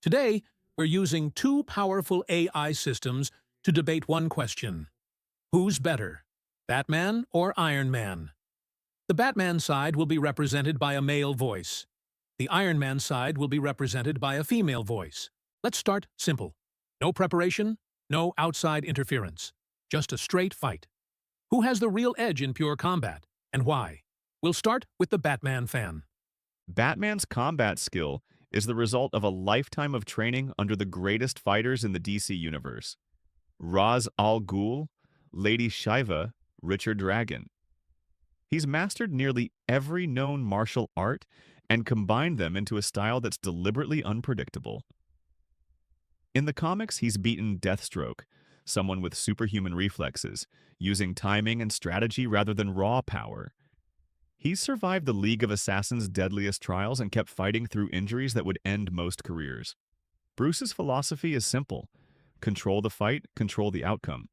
Today, we're using two powerful AI systems to debate one question. Who's better, Batman or Iron Man? The Batman side will be represented by a male voice. The Iron Man side will be represented by a female voice. Let's start simple. No preparation, no outside interference. Just a straight fight. Who has the real edge in pure combat, and why? We'll start with the Batman fan. Batman's combat skill is the result of a lifetime of training under the greatest fighters in the DC universe. Ra's al Ghul, Lady Shiva, Richard Dragon. He's mastered nearly every known martial art and combined them into a style that's deliberately unpredictable. In the comics, he's beaten Deathstroke, someone with superhuman reflexes, using timing and strategy rather than raw power. He's survived the League of Assassins' deadliest trials and kept fighting through injuries that would end most careers. Bruce's philosophy is simple. Control the fight, control the outcome.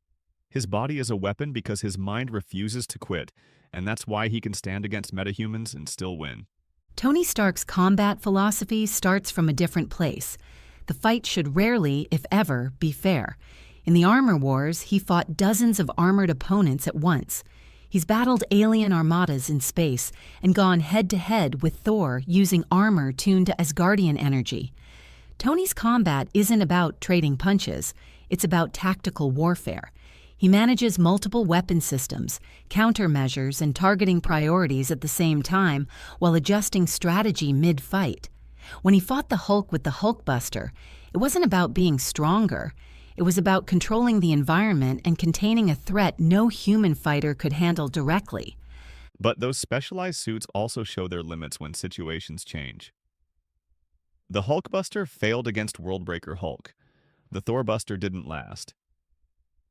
His body is a weapon because his mind refuses to quit, and that's why he can stand against metahumans and still win. Tony Stark's combat philosophy starts from a different place. The fight should rarely, if ever, be fair. In the Armor Wars, he fought dozens of armored opponents at once. He's battled alien armadas in space and gone head-to-head with Thor using armor tuned to Asgardian energy. Tony's combat isn't about trading punches, it's about tactical warfare. He manages multiple weapon systems, countermeasures, and targeting priorities at the same time while adjusting strategy mid-fight. When he fought the Hulk with the Hulkbuster, it wasn't about being stronger. It was about controlling the environment and containing a threat no human fighter could handle directly. But those specialized suits also show their limits when situations change. The Hulkbuster failed against Worldbreaker Hulk. The Thorbuster didn't last.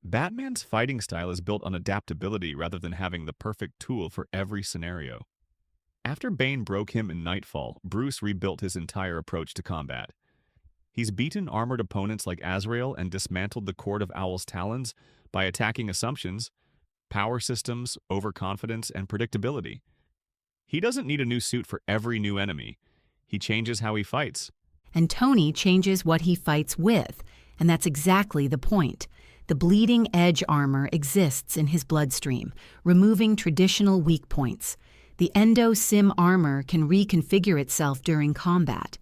Batman's fighting style is built on adaptability rather than having the perfect tool for every scenario. After Bane broke him in Nightfall, Bruce rebuilt his entire approach to combat. He's beaten armored opponents like Azrael and dismantled the Court of Owl's Talons by attacking assumptions, power systems, overconfidence, and predictability. He doesn't need a new suit for every new enemy. He changes how he fights. And Tony changes what he fights with, and that's exactly the point. The bleeding edge armor exists in his bloodstream, removing traditional weak points. The Endo-Sim armor can reconfigure itself during combat.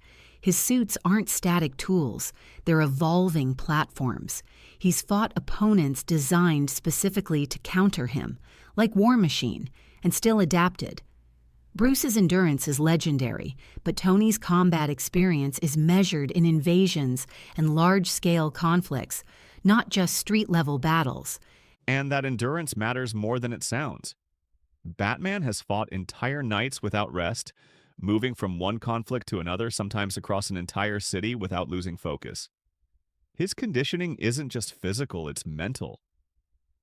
His suits aren't static tools, they're evolving platforms. He's fought opponents designed specifically to counter him, like War Machine, and still adapted. Bruce's endurance is legendary, but Tony's combat experience is measured in invasions and large-scale conflicts, not just street-level battles. And that endurance matters more than it sounds. Batman has fought entire nights without rest, moving from one conflict to another, sometimes across an entire city without losing focus. His conditioning isn't just physical, it's mental.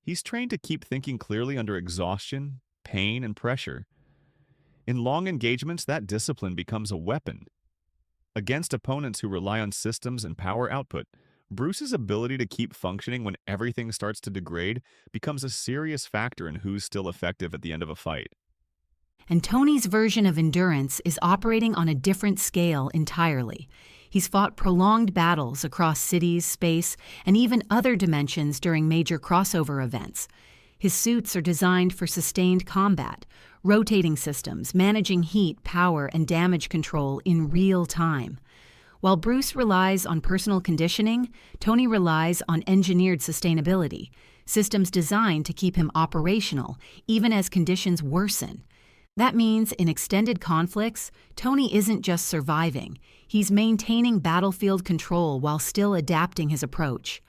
He's trained to keep thinking clearly under exhaustion, pain, and pressure. In long engagements, that discipline becomes a weapon. Against opponents who rely on systems and power output, Bruce's ability to keep functioning when everything starts to degrade becomes a serious factor in who's still effective at the end of a fight. And Tony's version of endurance is operating on a different scale entirely. He's fought prolonged battles across cities, space, and even other dimensions during major crossover events. His suits are designed for sustained combat, rotating systems, managing heat, power, and damage control in real time. While Bruce relies on personal conditioning, Tony relies on engineered sustainability, systems designed to keep him operational, even as conditions worsen. That means in extended conflicts, Tony isn't just surviving, he's maintaining battlefield control while still adapting his approach.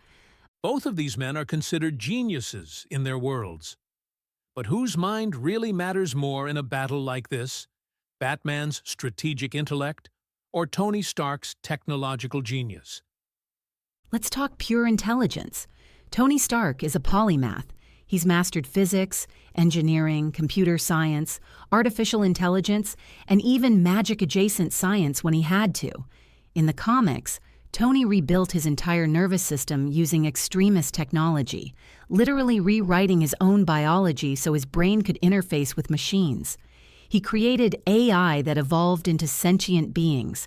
Both of these men are considered geniuses in their worlds. But whose mind really matters more in a battle like this? Batman's strategic intellect or Tony Stark's technological genius? Let's talk pure intelligence. Tony Stark is a polymath. He's mastered physics, engineering, computer science, artificial intelligence, and even magic-adjacent science when he had to. In the comics, Tony rebuilt his entire nervous system using extremist technology, literally rewriting his own biology so his brain could interface with machines. He created AI that evolved into sentient beings,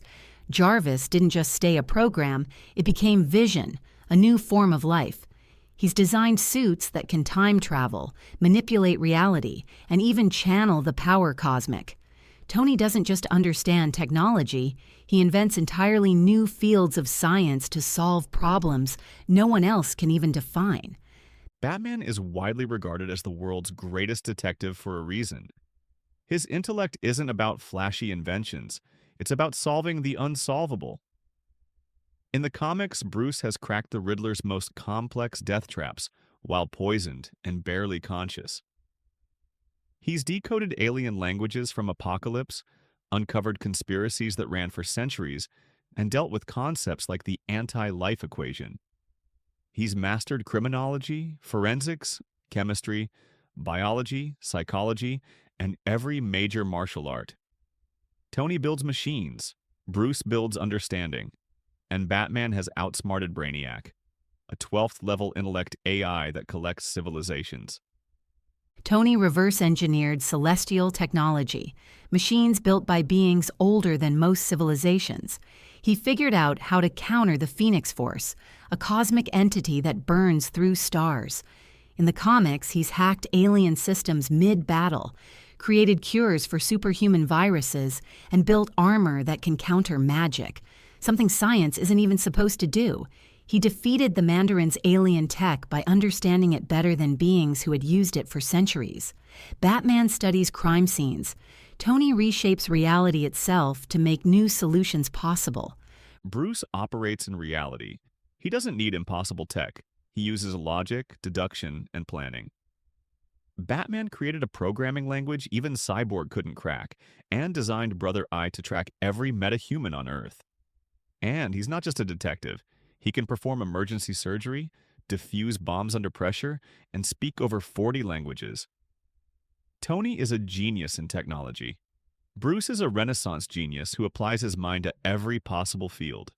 Jarvis didn't just stay a program, it became vision, a new form of life. He's designed suits that can time travel, manipulate reality, and even channel the power cosmic. Tony doesn't just understand technology, he invents entirely new fields of science to solve problems no one else can even define. Batman is widely regarded as the world's greatest detective for a reason. His intellect isn't about flashy inventions, it's about solving the unsolvable. In the comics, Bruce has cracked the Riddler's most complex death traps while poisoned and barely conscious. He's decoded alien languages from Apocalypse, uncovered conspiracies that ran for centuries, and dealt with concepts like the anti-life equation. He's mastered criminology, forensics, chemistry, biology, psychology, and every major martial art. Tony builds machines, Bruce builds understanding, and Batman has outsmarted Brainiac, a 12th-level intellect AI that collects civilizations. Tony reverse-engineered celestial technology, machines built by beings older than most civilizations. He figured out how to counter the Phoenix Force, a cosmic entity that burns through stars. In the comics, he's hacked alien systems mid-battle, created cures for superhuman viruses, and built armor that can counter magic, something science isn't even supposed to do. He defeated the Mandarin's alien tech by understanding it better than beings who had used it for centuries. Batman studies crime scenes. Tony reshapes reality itself to make new solutions possible. Bruce operates in reality. He doesn't need impossible tech. He uses logic, deduction, and planning. Batman created a programming language even Cyborg couldn't crack, and designed Brother Eye to track every metahuman on Earth. And he's not just a detective. He can perform emergency surgery, defuse bombs under pressure, and speak over 40 languages. Tony is a genius in technology. Bruce is a Renaissance genius who applies his mind to every possible field.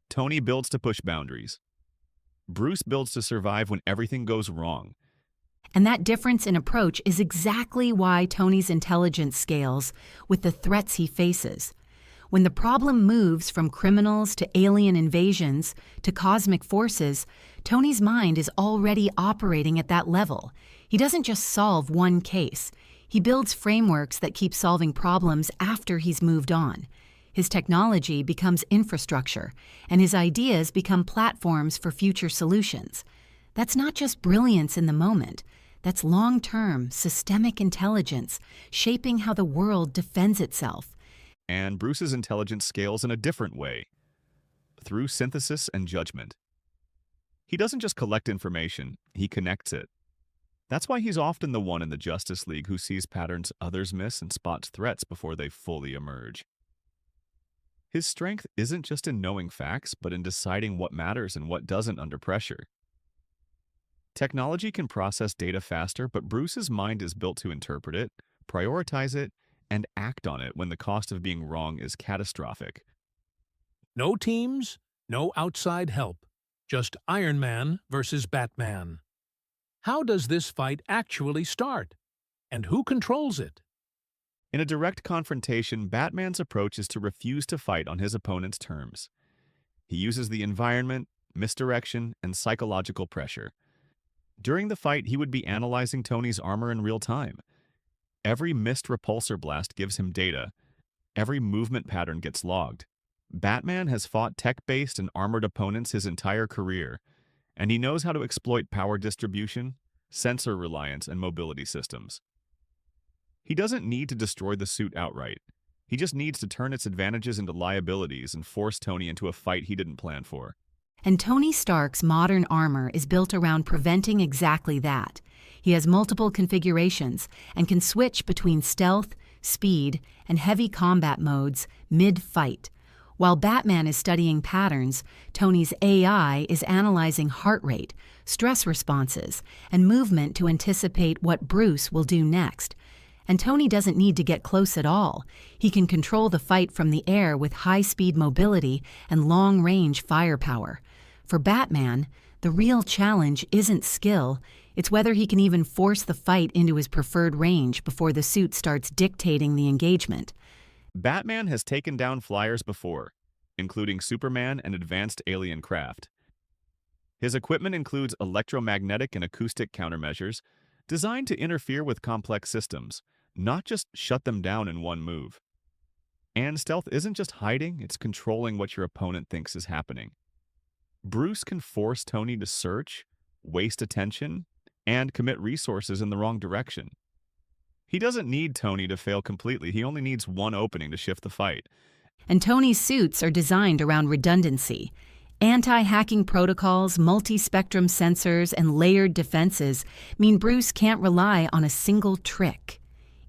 Tony builds to push boundaries. Bruce builds to survive when everything goes wrong. And that difference in approach is exactly why Tony's intelligence scales with the threats he faces. When the problem moves from criminals to alien invasions to cosmic forces, Tony's mind is already operating at that level. He doesn't just solve one case. He builds frameworks that keep solving problems after he's moved on. His technology becomes infrastructure, and his ideas become platforms for future solutions. That's not just brilliance in the moment. That's long-term, systemic intelligence, shaping how the world defends itself. And Bruce's intelligence scales in a different way, through synthesis and judgment. He doesn't just collect information, he connects it. That's why he's often the one in the Justice League who sees patterns others miss and spots threats before they fully emerge. His strength isn't just in knowing facts, but in deciding what matters and what doesn't under pressure. Technology can process data faster, but Bruce's mind is built to interpret it, prioritize it, and act on it when the cost of being wrong is catastrophic. No teams, no outside help. Just Iron Man versus Batman. How does this fight actually start? And who controls it? In a direct confrontation, Batman's approach is to refuse to fight on his opponent's terms. He uses the environment, misdirection, and psychological pressure. During the fight, he would be analyzing Tony's armor in real time. Every missed repulsor blast gives him data. Every movement pattern gets logged. Batman has fought tech-based and armored opponents his entire career, and he knows how to exploit power distribution, sensor reliance, and mobility systems. He doesn't need to destroy the suit outright. He just needs to turn its advantages into liabilities and force Tony into a fight he didn't plan for. And Tony Stark's modern armor is built around preventing exactly that. He has multiple configurations and can switch between stealth, speed, and heavy combat modes mid-fight. While Batman is studying patterns, Tony's AI is analyzing heart rate, stress responses, and movement to anticipate what Bruce will do next. And Tony doesn't need to get close at all. He can control the fight from the air with high-speed mobility and long-range firepower. For Batman, the real challenge isn't skill, it's whether he can even force the fight into his preferred range before the suit starts dictating the engagement. Batman has taken down flyers before, including Superman and advanced alien craft. His equipment includes electromagnetic and acoustic countermeasures designed to interfere with complex systems, not just shut them down in one move. And stealth isn't just hiding, it's controlling what your opponent thinks is happening. Bruce can force Tony to search, waste attention, and commit resources in the wrong direction. He doesn't need Tony to fail completely, he only needs one opening to shift the fight. And Tony's suits are designed around redundancy. Anti-hacking protocols, multi-spectrum sensors, and layered defenses mean Bruce can't rely on a single trick.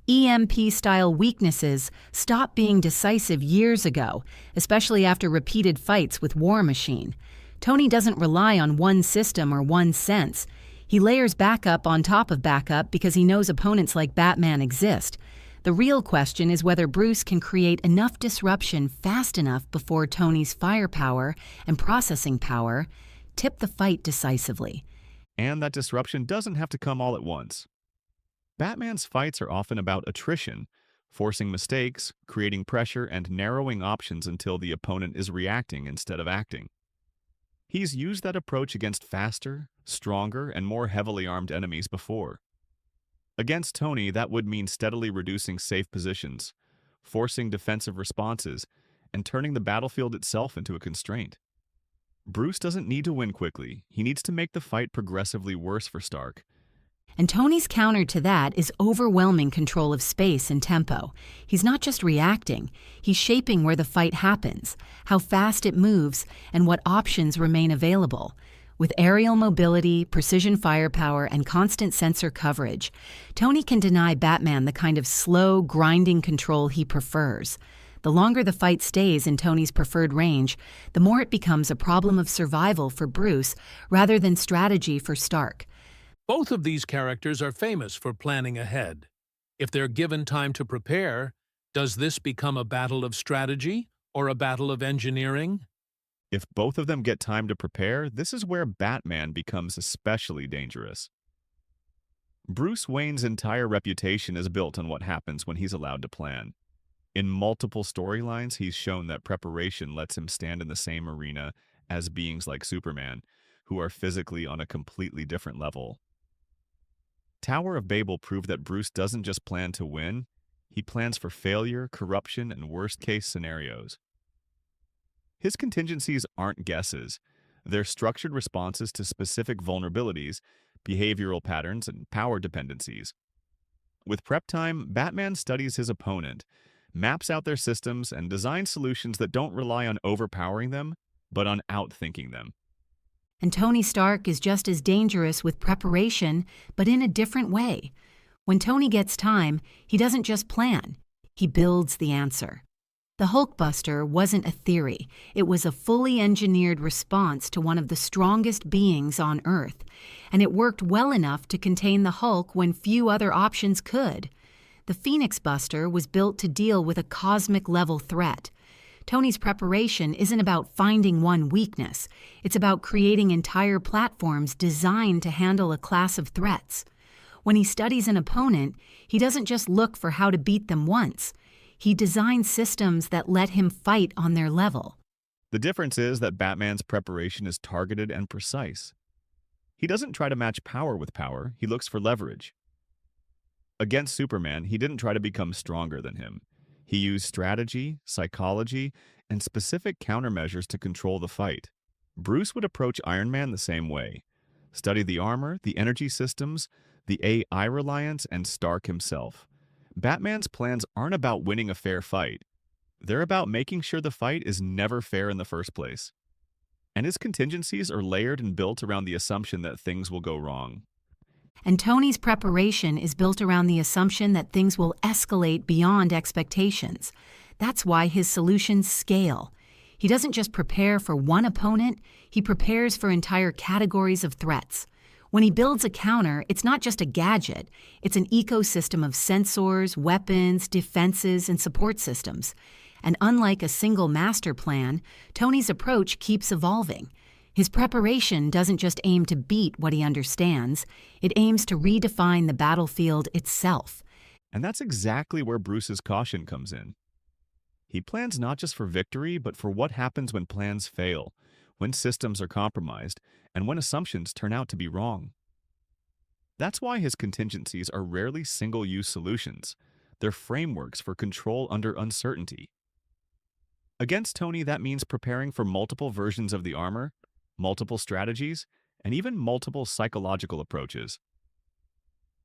EMP-style weaknesses stopped being decisive years ago, especially after repeated fights with War Machine. Tony doesn't rely on one system or one sense. He layers backup on top of backup because he knows opponents like Batman exist. The real question is whether Bruce can create enough disruption fast enough before Tony's firepower and processing power tip the fight decisively. And that disruption doesn't have to come all at once. Batman's fights are often about attrition, forcing mistakes, creating pressure, and narrowing options until the opponent is reacting instead of acting. He's used that approach against faster, stronger, and more heavily armed enemies before. Against Tony, that would mean steadily reducing safe positions, forcing defensive responses, and turning the battlefield itself into a constraint. Bruce doesn't need to win quickly, he needs to make the fight progressively worse for Stark. And Tony's counter to that is overwhelming control of space and tempo. He's not just reacting, he's shaping where the fight happens, how fast it moves, and what options remain available. With aerial mobility, precision firepower, and constant sensor coverage, Tony can deny Batman the kind of slow, grinding control he prefers. The longer the fight stays in Tony's preferred range, the more it becomes a problem of survival for Bruce rather than strategy for Stark. Both of these characters are famous for planning ahead. If they're given time to prepare, does this become a battle of strategy or a battle of engineering? If both of them get time to prepare, this is where Batman becomes especially dangerous. Bruce Wayne's entire reputation is built on what happens when he's allowed to plan. In multiple storylines, he's shown that preparation lets him stand in the same arena as beings like Superman, who are physically on a completely different level. Tower of Babel proved that Bruce doesn't just plan to win, he plans for failure, corruption, and worst-case scenarios. His contingencies aren't guesses. They're structured responses to specific vulnerabilities, behavioral patterns, and power dependencies. With prep time, Batman studies his opponent, maps out their systems, and designs solutions that don't rely on overpowering them, but on outthinking them. And Tony Stark is just as dangerous with preparation, but in a different way. When Tony gets time, he doesn't just plan, he builds the answer. The Hulkbuster wasn't a theory. It was a fully engineered response to one of the strongest beings on Earth, and it worked well enough to contain the Hulk when few other options could. The Phoenix Buster was built to deal with a cosmic-level threat. Tony's preparation isn't about finding one weakness. It's about creating entire platforms designed to handle a class of threats. When he studies an opponent, he doesn't just look for how to beat them once. He designs systems that let him fight on their level. The difference is that Batman's preparation is targeted and precise. He doesn't try to match power with power, he looks for leverage. Against Superman, he didn't try to become stronger than him. He used strategy, psychology, and specific countermeasures to control the fight. Bruce would approach Iron Man the same way. Study the armor, the energy systems, the AI reliance, and Stark himself. Batman's plans aren't about winning a fair fight. They're about making sure the fight is never fair in the first place. And his contingencies are layered and built around the assumption that things will go wrong. And Tony's preparation is built around the assumption that things will escalate beyond expectations. That's why his solutions scale. He doesn't just prepare for one opponent, he prepares for entire categories of threats. When he builds a counter, it's not just a gadget, it's an ecosystem of sensors, weapons, defenses, and support systems. And unlike a single master plan, Tony's approach keeps evolving. His preparation doesn't just aim to beat what he understands, it aims to redefine the battlefield itself. And that's exactly where Bruce's caution comes in. He plans not just for victory, but for what happens when plans fail, when systems are compromised, and when assumptions turn out to be wrong. That's why his contingencies are rarely single-use solutions. They're frameworks for control under uncertainty. Against Tony, that means preparing for multiple versions of the armor, multiple strategies, and even multiple psychological approaches.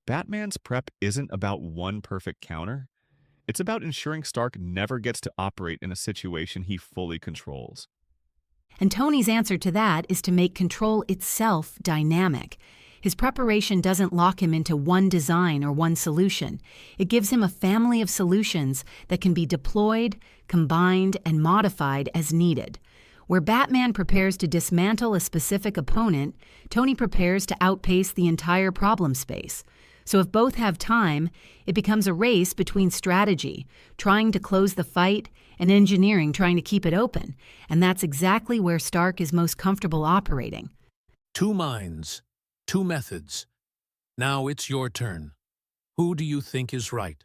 Batman's prep isn't about one perfect counter. It's about ensuring Stark never gets to operate in a situation he fully controls. And Tony's answer to that is to make control itself dynamic. His preparation doesn't lock him into one design or one solution. It gives him a family of solutions that can be deployed, combined, and modified as needed. Where Batman prepares to dismantle a specific opponent, Tony prepares to outpace the entire problem space. So if both have time, it becomes a race between strategy, trying to close the fight, and engineering, trying to keep it open. And that's exactly where Stark is most comfortable operating. Two minds, two methods. Now it's your turn. Who do you think is right?